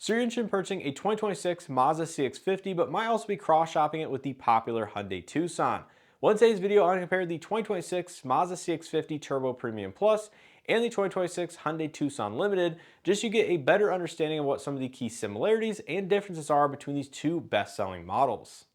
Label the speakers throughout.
Speaker 1: So you're interested in purchasing a 2026 Mazda CX-50, but might also be cross-shopping it with the popular Hyundai Tucson. Well, in today's video, I'm going to compare the 2026 Mazda CX-50 Turbo Premium Plus and the 2026 Hyundai Tucson Limited, just so you get a better understanding of what some of the key similarities and differences are between these two best-selling models.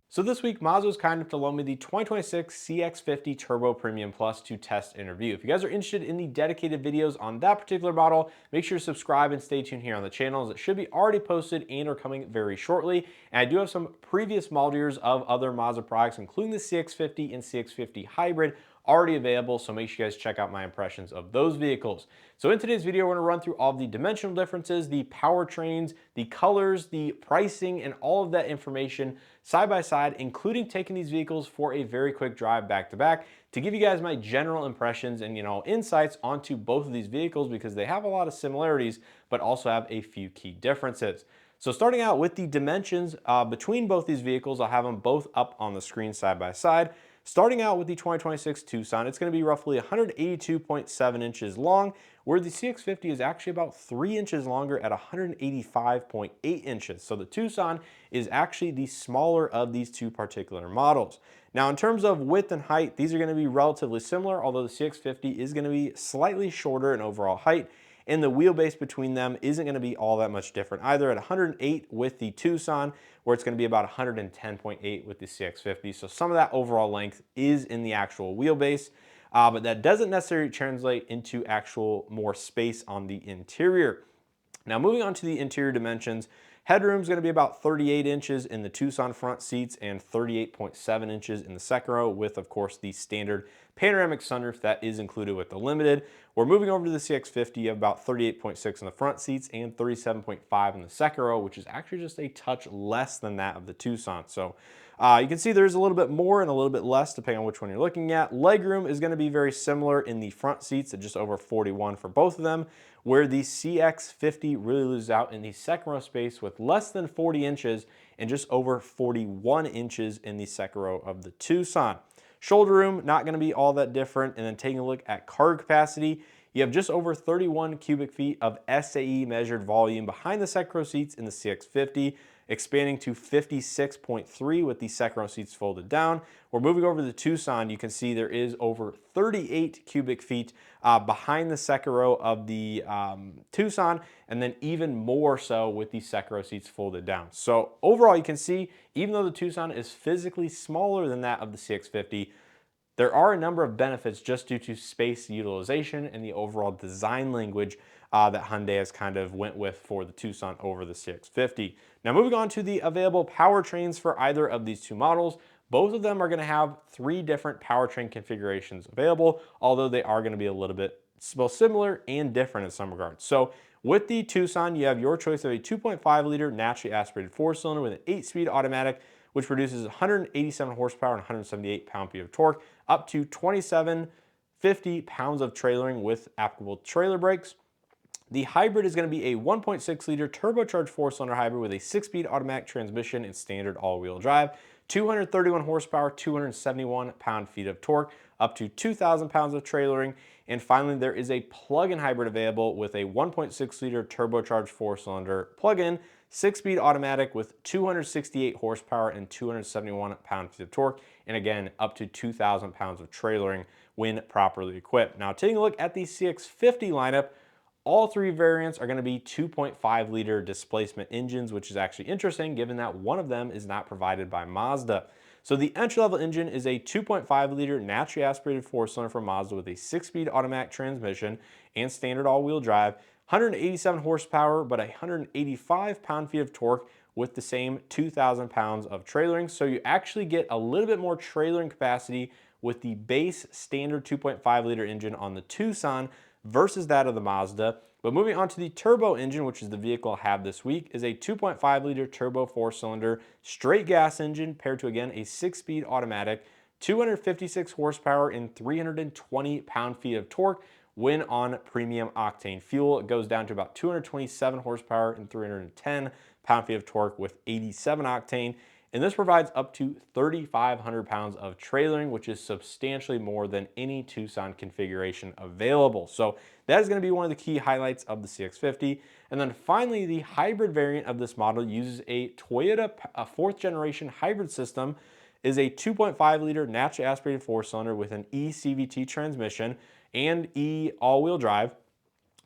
Speaker 1: So this week, Mazda was kind enough to loan me the 2026 CX-50 Turbo Premium Plus to test and review. If you guys are interested in the dedicated videos on that particular model, make sure to subscribe and stay tuned here on the channel, as it should be already posted and are coming very shortly. And I do have some previous model years of other Mazda products, including the CX-50 and CX-50 Hybrid, already available, so make sure you guys check out my impressions of those vehicles. So in today's video, we're going to run through all of the dimensional differences, the powertrains, the colors, the pricing, and all of that information side by side, including taking these vehicles for a very quick drive back to back to give you guys my general impressions and insights onto both of these vehicles, because they have a lot of similarities but also have a few key differences. So starting out with the dimensions between both these vehicles, I'll have them both up on the screen side by side. Starting out with the 2026 Tucson, it's going to be roughly 182.7 inches long, where the CX-50 is actually about 3 inches longer at 185.8 inches. So the Tucson is actually the smaller of these two particular models. Now, in terms of width and height, these are going to be relatively similar, although the CX-50 is going to be slightly shorter in overall height, and the wheelbase between them isn't going to be all that much different either, at 108 with the Tucson, where it's going to be about 110.8 with the CX-50. So some of that overall length is in the actual wheelbase, but that doesn't necessarily translate into actual more space on the interior. Now, moving on to the interior dimensions, headroom is going to be about 38 inches in the Tucson front seats and 38.7 inches in the second row, with, of course, the standard panoramic sunroof that is included with the Limited. We're moving over to the CX-50, you have about 38.6 in the front seats and 37.5 in the second row, which is actually just a touch less than that of the Tucson. So you can see there's a little bit more and a little bit less depending on which one you're looking at. Legroom is going to be very similar in the front seats at just over 41 for both of them, where the CX-50 really loses out in the second row space with less than 40 inches and just over 41 inches in the second row of the Tucson. Shoulder room, not going to be all that different. And then taking a look at cargo capacity, you have just over 31 cubic feet of SAE measured volume behind the second row seats in the CX-50, expanding to 56.3 with the second row seats folded down. We're moving over to the Tucson. You can see there is over 38 cubic feet behind the second row of the Tucson, and then even more so with the second row seats folded down. So overall, you can see, even though the Tucson is physically smaller than that of the CX-50, there are a number of benefits just due to space utilization and the overall design language that Hyundai has kind of went with for the Tucson over the CX-50. Now, moving on to the available powertrains for either of these two models, both of them are going to have 3 different powertrain configurations available, although they are going to be a little bit both similar and different in some regards. So with the Tucson, you have your choice of a 2.5 liter naturally aspirated 4-cylinder with an 8-speed automatic, which produces 187 horsepower and 178 pound-feet of torque, up to 2,750 pounds of trailering with applicable trailer brakes. The hybrid is going to be a 1.6 liter turbocharged 4-cylinder hybrid with a 6-speed automatic transmission and standard all-wheel drive, 231 horsepower, 271 pound-feet of torque, up to 2,000 pounds of trailering. And finally, there is a plug-in hybrid available with a 1.6 liter turbocharged 4-cylinder plug-in, 6-speed automatic with 268 horsepower and 271 pound-feet of torque, and again, up to 2,000 pounds of trailering when properly equipped. Now, taking a look at the CX-50 lineup, all 3 variants are going to be 2.5 liter displacement engines, which is actually interesting given that one of them is not provided by Mazda. So the entry-level engine is a 2.5 liter naturally aspirated 4-cylinder from Mazda with a 6-speed automatic transmission and standard all-wheel drive, 187 horsepower, but 185 pound-feet of torque with the same 2,000 pounds of trailering. So you actually get a little bit more trailering capacity with the base standard 2.5 liter engine on the Tucson versus that of the Mazda. But moving on to the turbo engine, which is the vehicle I have this week, is a 2.5 liter turbo 4-cylinder straight gas engine paired to, again, a 6-speed automatic, 256 horsepower and 320 pound-feet of torque. When on premium octane fuel, it goes down to about 227 horsepower and 310 pound-feet of torque with 87 octane. and this provides up to 3,500 pounds of trailering, which is substantially more than any Tucson configuration available. So that is going to be one of the key highlights of the CX-50. And then finally, the hybrid variant of this model uses a Toyota fourth generation hybrid system, is a 2.5 liter naturally aspirated four cylinder with an eCVT transmission and all-wheel drive.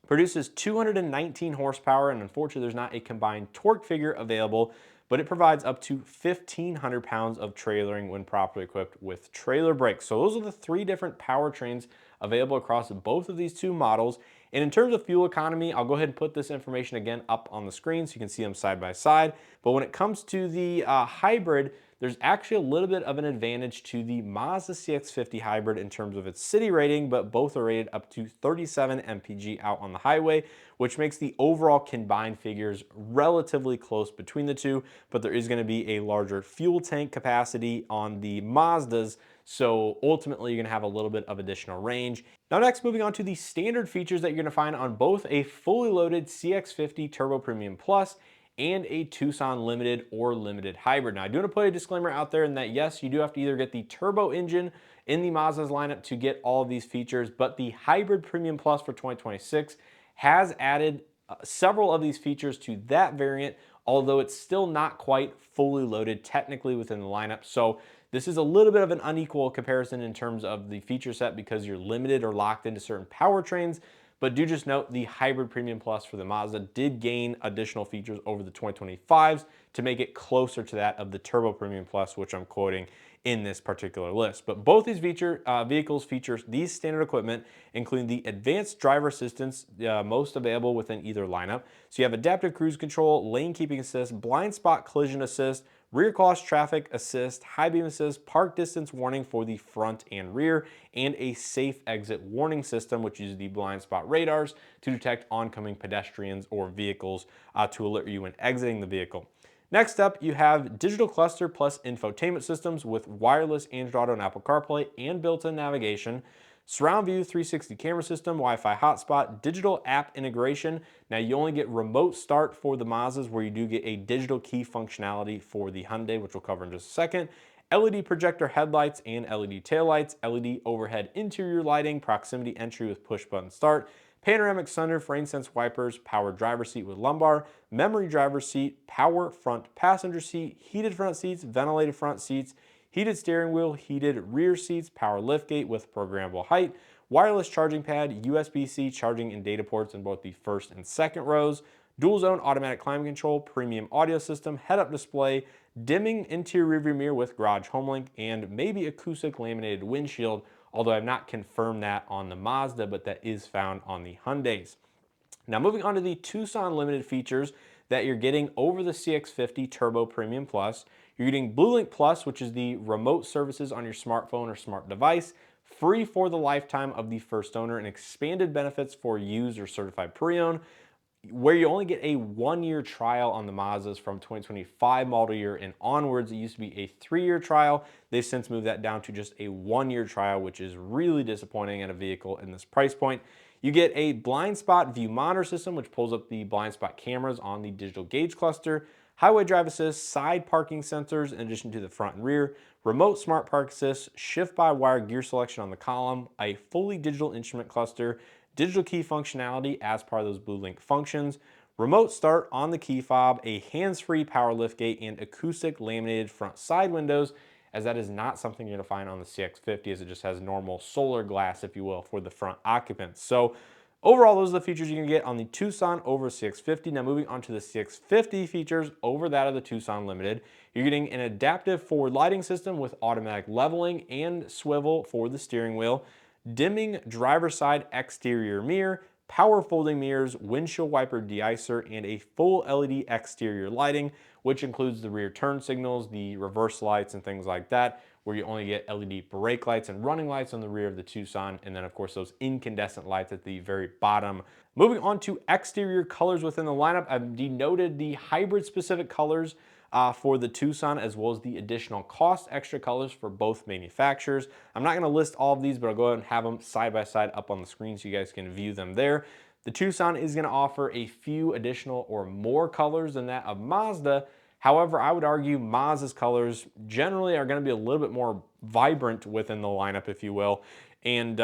Speaker 1: Produces 219 horsepower, and unfortunately there's not a combined torque figure available, but it provides up to 1,500 pounds of trailering when properly equipped with trailer brakes. So those are the three different powertrains available across both of these two models. And in terms of fuel economy, I'll go ahead and put this information again up on the screen so you can see them side by side. But when it comes to the hybrid, there's actually a little bit of an advantage to the Mazda CX-50 hybrid in terms of its city rating, but both are rated up to 37 mpg out on the highway, which makes the overall combined figures relatively close between the two, but there is going to be a larger fuel tank capacity on the Mazdas, so ultimately you're going to have a little bit of additional range. Now next, moving on to the standard features that you're going to find on both a fully loaded CX-50 Turbo Premium Plus and a Tucson Limited or Limited Hybrid. Now I do want to put a disclaimer out there in that yes, you do have to either get the turbo engine in the Mazda's lineup to get all of these features, but the Hybrid Premium Plus for 2026 has added several of these features to that variant, although it's still not quite fully loaded technically within the lineup. So this is a little bit of an unequal comparison in terms of the feature set because you're limited or locked into certain powertrains. But do just note the Hybrid Premium Plus for the Mazda did gain additional features over the 2025s to make it closer to that of the Turbo Premium Plus, which I'm quoting in this particular list. But both these vehicles feature these standard equipment, including the advanced driver assistance, most available within either lineup. So you have adaptive cruise control, lane keeping assist, blind spot collision assist, rear cross traffic assist, high beam assist, park distance warning for the front and rear, and a safe exit warning system, which uses the blind spot radars to detect oncoming pedestrians or vehicles to alert you when exiting the vehicle. Next up, you have digital cluster plus infotainment systems with wireless Android Auto and Apple CarPlay and built-in navigation, surround view 360 camera system, Wi-Fi hotspot, digital app integration. Now you only get remote start for the Mazdas, where you do get a digital key functionality for the Hyundai, which we'll cover in just a second. LED projector headlights and LED taillights, LED overhead interior lighting, proximity entry with push button start, panoramic sunroof, rain sense wipers, power driver seat with lumbar, memory driver seat, power front passenger seat, heated front seats, ventilated front seats, heated steering wheel, heated rear seats, power liftgate with programmable height, wireless charging pad, USB-C charging and data ports in both the first and second rows, dual zone automatic climate control, premium audio system, head-up display, dimming interior rearview mirror with garage homelink, and maybe acoustic laminated windshield, although I've not confirmed that on the Mazda, but that is found on the Hyundais. Now moving on to the Tucson Limited features that you're getting over the CX-50 Turbo Premium Plus. You're getting BlueLink Plus, which is the remote services on your smartphone or smart device, free for the lifetime of the first owner, and expanded benefits for used or certified pre-owned, where you only get a 1-year trial on the Mazdas from 2025 model year and onwards. It used to be a 3-year trial. They've since moved that down to just a 1-year trial, which is really disappointing at a vehicle in this price point. You get a blind spot view monitor system, which pulls up the blind spot cameras on the digital gauge cluster, highway drive assist, side parking sensors in addition to the front and rear, remote smart park assist, shift by wire gear selection on the column, a fully digital instrument cluster, digital key functionality as part of those BlueLink functions, remote start on the key fob, a hands-free power liftgate, and acoustic laminated front side windows, as that is not something you're going to find on the CX-50, as it just has normal solar glass, if you will, for the front occupants. So overall, those are the features you can get on the Tucson over CX-50. Now moving on to the CX-50 features over that of the Tucson Limited, you're getting an adaptive forward lighting system with automatic leveling and swivel for the steering wheel, dimming driver side exterior mirror, power folding mirrors, windshield wiper deicer, and a full LED exterior lighting, which includes the rear turn signals, the reverse lights, and things like that, where you only get LED brake lights and running lights on the rear of the Tucson, and then of course those incandescent lights at the very bottom. Moving on to exterior colors within the lineup, I've denoted the hybrid specific colors for the Tucson, as well as the additional cost extra colors for both manufacturers. I'm not going to list all of these, but I'll go ahead and have them side by side up on the screen so you guys can view them there. The Tucson is going to offer a few additional or more colors than that of Mazda. However, I would argue Mazda's colors generally are going to be a little bit more vibrant within the lineup, if you will. And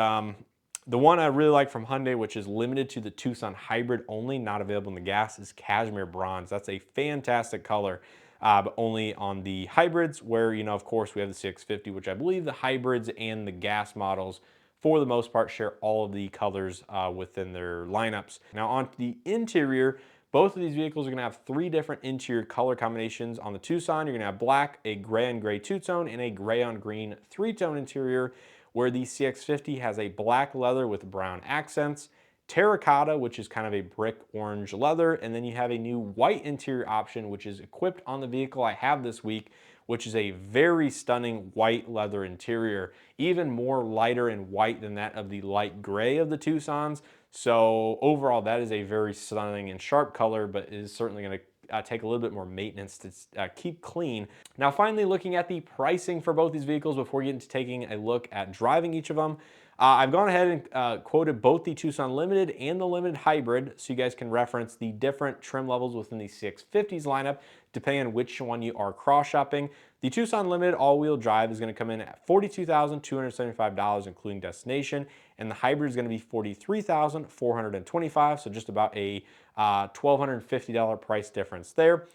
Speaker 1: the one I really like from Hyundai, which is limited to the Tucson Hybrid only, not available in the gas, is Cashmere Bronze. That's a fantastic color, but only on the hybrids, where, of course, we have the CX-50, which I believe the hybrids and the gas models, for the most part, share all of the colors within their lineups. Now, on the interior, both of these vehicles are going to have 3 different interior color combinations. On the Tucson, you're going to have black, a gray on gray two-tone, and a gray on green 3-tone interior, where the CX-50 has a black leather with brown accents, terracotta, which is kind of a brick orange leather, and then you have a new white interior option, which is equipped on the vehicle I have this week, which is a very stunning white leather interior, even more lighter and white than that of the light gray of the Tucsons. So overall, that is a very stunning and sharp color, but is certainly going to take a little bit more maintenance to keep clean. Now, finally, looking at the pricing for both these vehicles before we get into taking a look at driving each of them. I've gone ahead and quoted both the Tucson Limited and the Limited Hybrid, so you guys can reference the different trim levels within the CX-50's lineup, depending on which one you are cross-shopping. The Tucson Limited all-wheel drive is going to come in at $42,275, including destination, and the hybrid is going to be $43,425, so just about a $1,250 price difference there.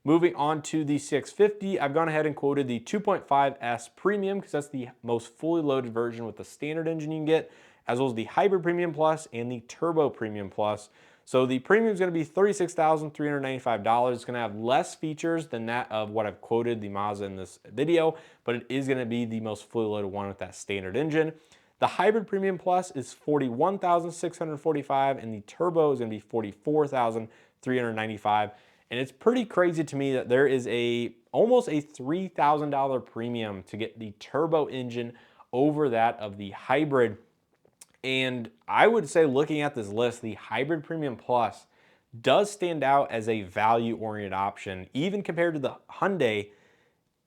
Speaker 1: Moving on to the CX-50, I've gone ahead and quoted the 2.5S Premium because that's the most fully loaded version with the standard engine you can get, as well as the Hybrid Premium Plus and the Turbo Premium Plus. So the premium is going to be $36,395. It's going to have less features than that of what I've quoted the Mazda in this video, but it is going to be the most fully loaded one with that standard engine. The Hybrid Premium Plus is $41,645, and the Turbo is going to be $44,395. And it's pretty crazy to me that there is almost a $3,000 premium to get the turbo engine over that of the hybrid. And I would say, looking at this list, the Hybrid Premium Plus does stand out as a value-oriented option, even compared to the Hyundai,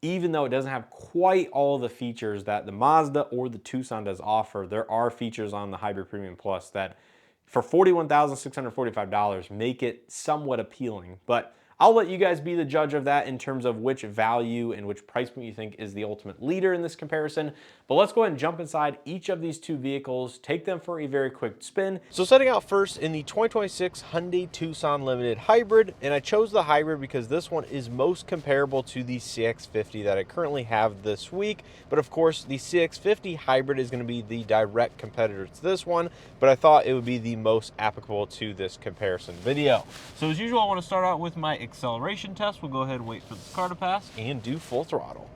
Speaker 1: even though it doesn't have quite all of the features that the Mazda or the Tucson does offer. There are features on the Hybrid Premium Plus that, for $41,645, make it somewhat appealing. But I'll let you guys be the judge of that in terms of which value and which price point you think is the ultimate leader in this comparison. But let's go ahead and jump inside each of these two vehicles, take them for a very quick spin. So setting out first in the 2026 Hyundai Tucson Limited Hybrid, and I chose the hybrid because this one is most comparable to the CX-50 that I currently have this week. But of course, the CX-50 Hybrid is going to be the direct competitor to this one, but I thought it would be the most applicable to this comparison video. So as usual, I want to start out with my acceleration test. We'll go ahead and wait for this car to pass and do full throttle.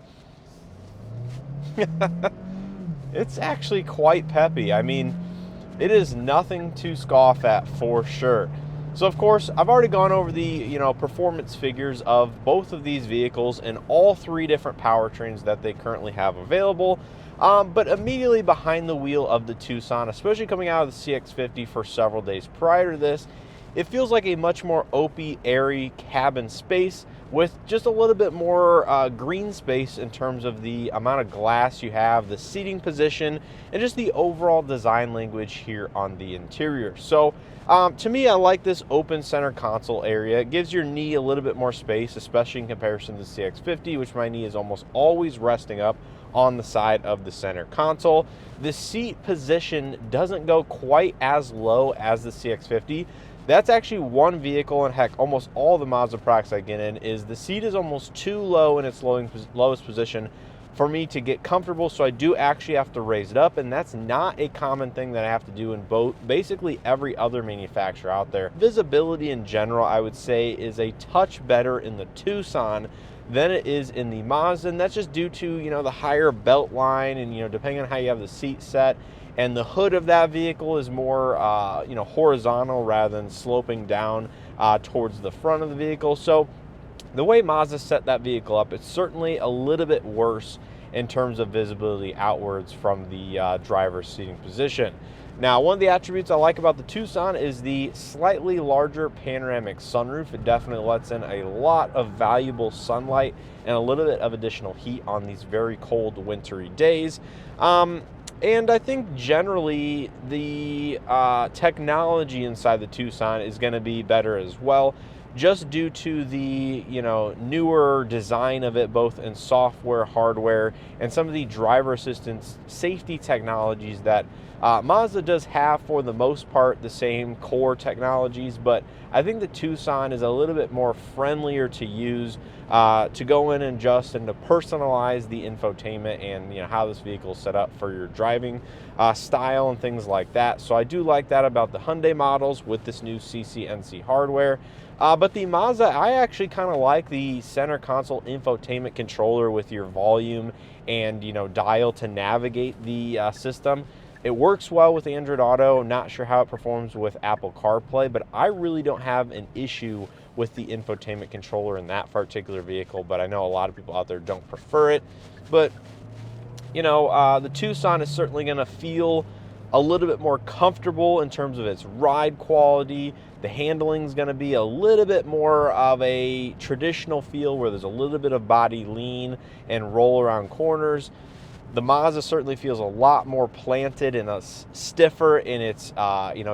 Speaker 1: It's actually quite peppy. I mean, it is nothing to scoff at for sure. So of course, I've already gone over the performance figures of both of these vehicles and all 3 different powertrains that they currently have available. But immediately behind the wheel of the Tucson, especially coming out of the CX-50 for several days prior to this, it feels like a much more open, airy cabin space with just a little bit more green space in terms of the amount of glass you have, the seating position, and just the overall design language here on the interior. So to me, I like this open center console area. It gives your knee a little bit more space, especially in comparison to the CX-50, which my knee is almost always resting up on the side of the center console. The seat position doesn't go quite as low as the CX-50. That's actually one vehicle, and heck, almost all the Mazda products I get in, is the seat is almost too low in its lowest position for me to get comfortable, so I do actually have to raise it up, and that's not a common thing that I have to do in basically every other manufacturer out there. Visibility in general, I would say, is a touch better in the Tucson than it is in the Mazda, and that's just due to the higher belt line, and depending on how you have the seat set. And the hood of that vehicle is more, horizontal rather than sloping down towards the front of the vehicle. So the way Mazda set that vehicle up, it's certainly a little bit worse in terms of visibility outwards from the driver's seating position. Now, one of the attributes I like about the Tucson is the slightly larger panoramic sunroof. It definitely lets in a lot of valuable sunlight and a little bit of additional heat on these very cold, wintry days. And I think generally the technology inside the Tucson is going to be better as well. just due to the, newer design of it, both in software, hardware, and some of the driver assistance safety technologies that Mazda does have. For the most part, the same core technologies, but I think the Tucson is a little bit more friendlier to use, to go in and adjust and to personalize the infotainment and how this vehicle is set up for your driving style and things like that. So I do like that about the Hyundai models with this new CCNC hardware. But the Mazda, I actually kind of like the center console infotainment controller with your volume and dial to navigate the system. It works well with Android Auto. Not sure how it performs with Apple CarPlay, but I really don't have an issue with the infotainment controller in that particular vehicle. But I know a lot of people out there don't prefer it. But the Tucson is certainly going to feel a little bit more comfortable in terms of its ride quality. The handling is going to be a little bit more of a traditional feel, where there's a little bit of body lean and roll around corners. The Mazda certainly feels a lot more planted and stiffer in its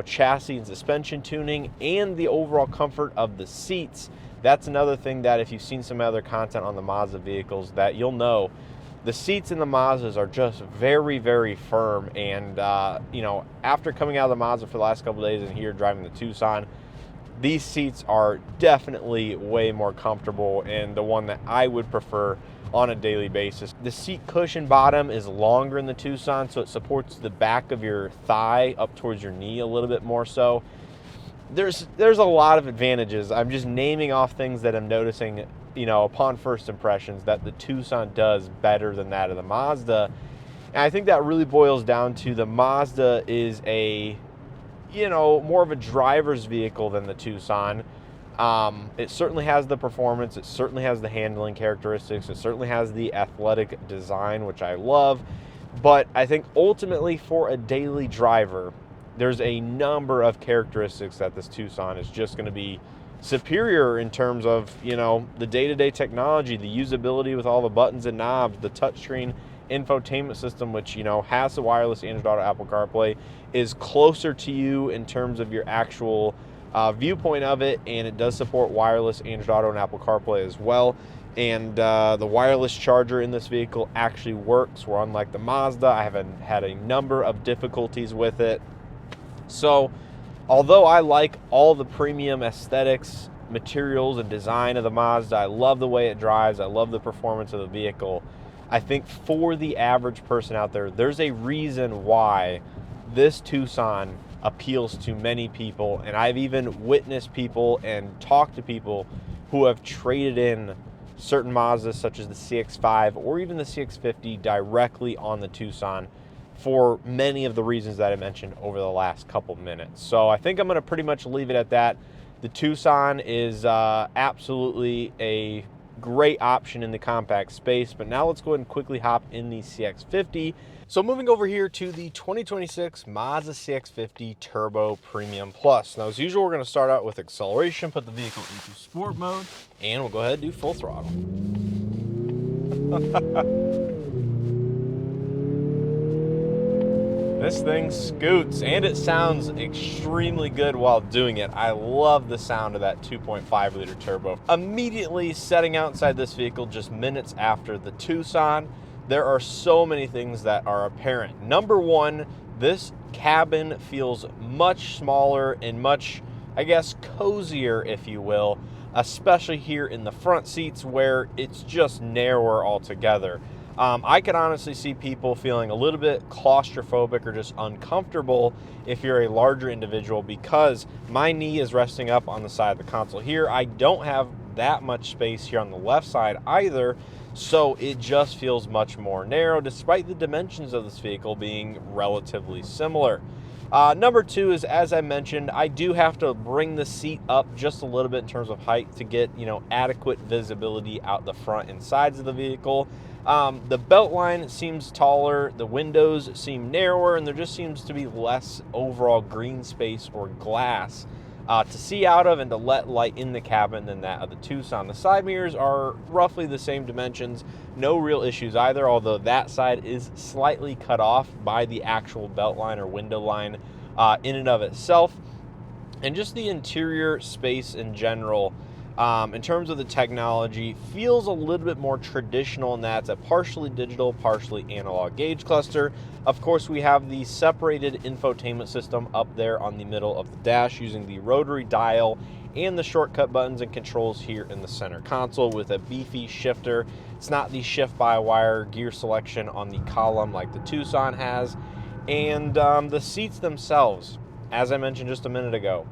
Speaker 1: chassis and suspension tuning, and the overall comfort of the seats. That's another thing that, if you've seen some other content on the Mazda vehicles, that you'll know. The seats in the Mazdas are just very, very firm. And, after coming out of the Mazda for the last couple of days and here driving the Tucson, these seats are definitely way more comfortable and the one that I would prefer on a daily basis. The seat cushion bottom is longer in the Tucson, so it supports the back of your thigh up towards your knee a little bit more so. There's a lot of advantages. I'm just naming off things that I'm noticing, upon first impressions, that the Tucson does better than that of the Mazda. And I think that really boils down to the Mazda is a, more of a driver's vehicle than the Tucson. It certainly has the performance, it certainly has the handling characteristics, it certainly has the athletic design, which I love. But I think ultimately for a daily driver, there's a number of characteristics that this Tucson is just going to be superior in terms of, the day-to-day technology, the usability with all the buttons and knobs, the touchscreen infotainment system, which, has the wireless Android Auto, Apple CarPlay, is closer to you in terms of your actual viewpoint of it, and it does support wireless Android Auto and Apple CarPlay as well. And the wireless charger in this vehicle actually works, where unlike the Mazda, I haven't had a number of difficulties with it. So although I like all the premium aesthetics, materials, and design of the Mazda, I love the way it drives, I love the performance of the vehicle, I think for the average person out there, there's a reason why this Tucson appeals to many people. And I've even witnessed people and talked to people who have traded in certain Mazdas, such as the CX-5 or even the CX-50, directly on the Tucson, for many of the reasons that I mentioned over the last couple minutes. So I think I'm going to pretty much leave it at that. The Tucson is absolutely a great option in the compact space. But now let's go ahead and quickly hop in the CX-50. So moving over here to the 2026 Mazda CX-50 Turbo Premium Plus. Now, as usual, we're going to start out with acceleration, put the vehicle into sport mode, and we'll go ahead and do full throttle. This thing scoots, and it sounds extremely good while doing it. I love the sound of that 2.5 liter turbo. Immediately setting outside this vehicle just minutes after the Tucson, there are so many things that are apparent. Number one, this cabin feels much smaller and much, I guess, cozier, if you will, especially here in the front seats where it's just narrower altogether. I could honestly see people feeling a little bit claustrophobic or just uncomfortable if you're a larger individual, because my knee is resting up on the side of the console here. I don't have that much space here on the left side either, so it just feels much more narrow despite the dimensions of this vehicle being relatively similar. Number two is, as I mentioned, I do have to bring the seat up just a little bit in terms of height to get, adequate visibility out the front and sides of the vehicle. The belt line seems taller, the windows seem narrower, and there just seems to be less overall green space or glass to see out of and to let light in the cabin than that of the Tucson. The side mirrors are roughly the same dimensions, no real issues either, although that side is slightly cut off by the actual belt line or window line in and of itself. And just the interior space in general In terms of the technology, feels a little bit more traditional in that it's a partially digital, partially analog gauge cluster. Of course, we have the separated infotainment system up there on the middle of the dash using the rotary dial and the shortcut buttons and controls here in the center console with a beefy shifter. It's not the shift-by-wire gear selection on the column like the Tucson has. And the seats themselves, as I mentioned just a minute ago,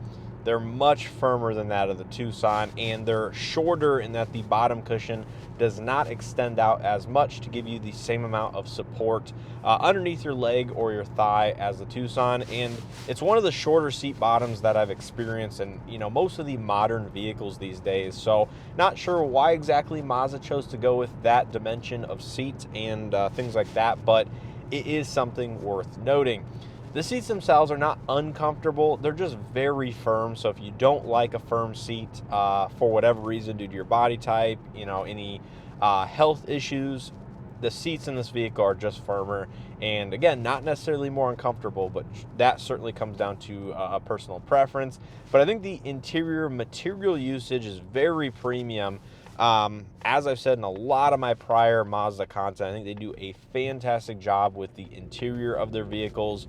Speaker 1: they're much firmer than that of the Tucson, and they're shorter in that the bottom cushion does not extend out as much to give you the same amount of support underneath your leg or your thigh as the Tucson. And it's one of the shorter seat bottoms that I've experienced in most of the modern vehicles these days. So not sure why exactly Mazda chose to go with that dimension of seat and things like that, but it is something worth noting. The seats themselves are not uncomfortable, they're just very firm. So if you don't like a firm seat for whatever reason due to your body type, any health issues, the seats in this vehicle are just firmer. And again, not necessarily more uncomfortable, but that certainly comes down to a personal preference. But I think the interior material usage is very premium. As I've said in a lot of my prior Mazda content, I think they do a fantastic job with the interior of their vehicles.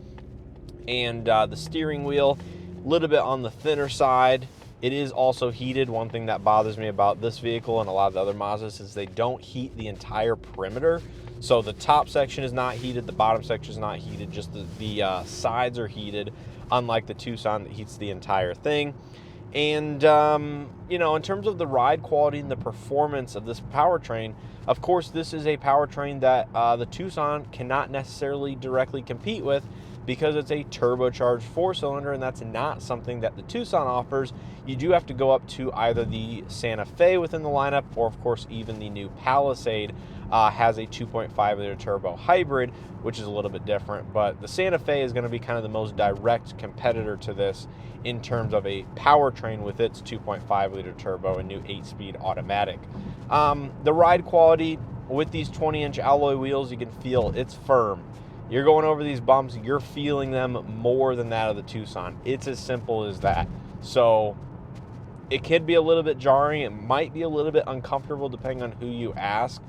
Speaker 1: And the steering wheel, a little bit on the thinner side. It is also heated. One thing that bothers me about this vehicle and a lot of the other Mazdas is they don't heat the entire perimeter. So the top section is not heated, the bottom section is not heated, just the sides are heated, unlike the Tucson that heats the entire thing. And, in terms of the ride quality and the performance of this powertrain, of course, this is a powertrain that the Tucson cannot necessarily directly compete with, because it's a turbocharged 4-cylinder, and that's not something that the Tucson offers. You do have to go up to either the Santa Fe within the lineup, or of course even the new Palisade has a 2.5-liter turbo hybrid, which is a little bit different. But the Santa Fe is going to be kind of the most direct competitor to this in terms of a powertrain with its 2.5-liter turbo and new 8-speed automatic. The ride quality with these 20-inch alloy wheels, you can feel it's firm. You're going over these bumps, you're feeling them more than that of the Tucson. It's as simple as that. So it could be a little bit jarring. It might be a little bit uncomfortable depending on who you ask.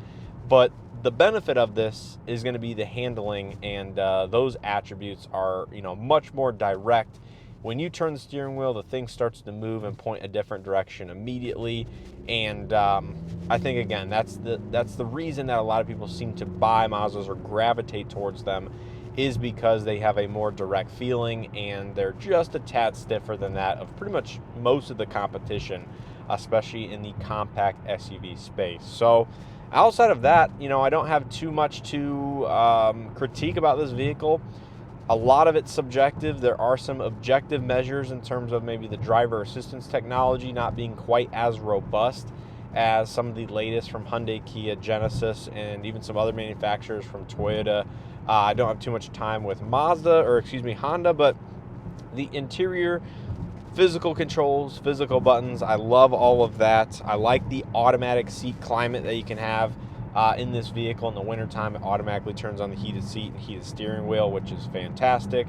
Speaker 1: But the benefit of this is going to be the handling, and those attributes are, much more direct. When you turn the steering wheel, the thing starts to move and point a different direction immediately. And I think, again, that's the reason that a lot of people seem to buy Mazdas or gravitate towards them, is because they have a more direct feeling, and they're just a tad stiffer than that of pretty much most of the competition, especially in the compact SUV space. So outside of that, I don't have too much to critique about this vehicle. A lot of it's subjective. There are some objective measures in terms of maybe the driver assistance technology not being quite as robust as some of the latest from Hyundai, Kia, Genesis, and even some other manufacturers from Toyota. I don't have too much time with Honda, but the interior, physical controls, physical buttons, I love all of that. I like the automatic seat climate that you can have in this vehicle. In the wintertime, it automatically turns on the heated seat and heated steering wheel, which is fantastic.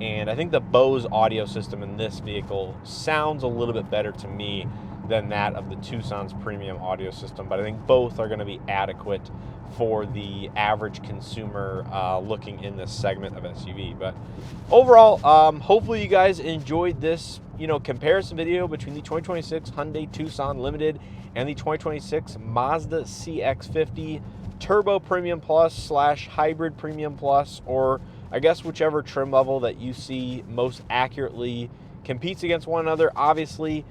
Speaker 1: And I think the Bose audio system in this vehicle sounds a little bit better to me than that of the Tucson's premium audio system, but I think both are going to be adequate for the average consumer looking in this segment of SUV. But overall, hopefully you guys enjoyed this comparison video between the 2026 Hyundai Tucson Limited and the 2026 Mazda CX-50 Turbo Premium Plus / Hybrid Premium Plus, or I guess whichever trim level that you see most accurately competes against one another. Obviously,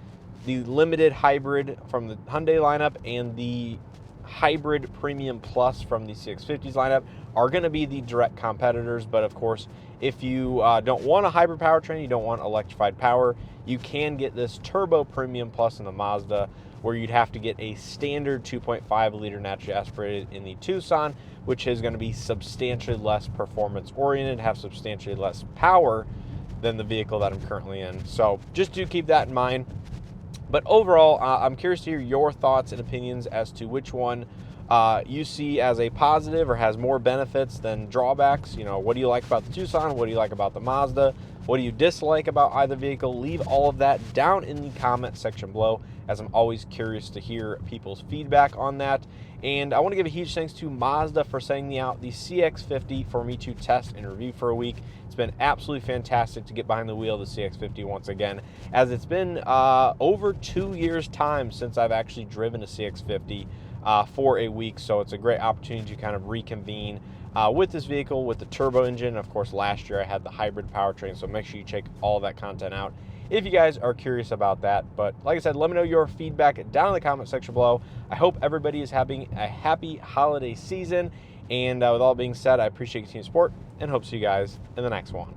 Speaker 1: the limited hybrid from the Hyundai lineup and the hybrid Premium Plus from the CX-50's lineup are going to be the direct competitors. But of course, if you don't want a hybrid powertrain, you don't want electrified power, you can get this Turbo Premium Plus in the Mazda, where you'd have to get a standard 2.5-liter naturally aspirated in the Tucson, which is going to be substantially less performance oriented, have substantially less power than the vehicle that I'm currently in. So just do keep that in mind. But overall, I'm curious to hear your thoughts and opinions as to which one you see as a positive or has more benefits than drawbacks. What do you like about the Tucson? What do you like about the Mazda? What What do you dislike about either vehicle? Leave all of that down in the comment section below, as I'm always curious to hear people's feedback on that. And I want to give a huge thanks to Mazda for sending out the CX-50 for me to test and review for a week. It's been absolutely fantastic to get behind the wheel of the CX-50 once again, as it's been over 2 years' time since I've actually driven a CX-50 for a week. So it's a great opportunity to kind of reconvene with this vehicle with the turbo engine. Of course, last year I had the hybrid powertrain, so make sure you check all that content out if you guys are curious about that. But like I said, let me know your feedback down in the comment section below. I hope everybody is having a happy holiday season. And with all being said, I appreciate your team support and hope to see you guys in the next one.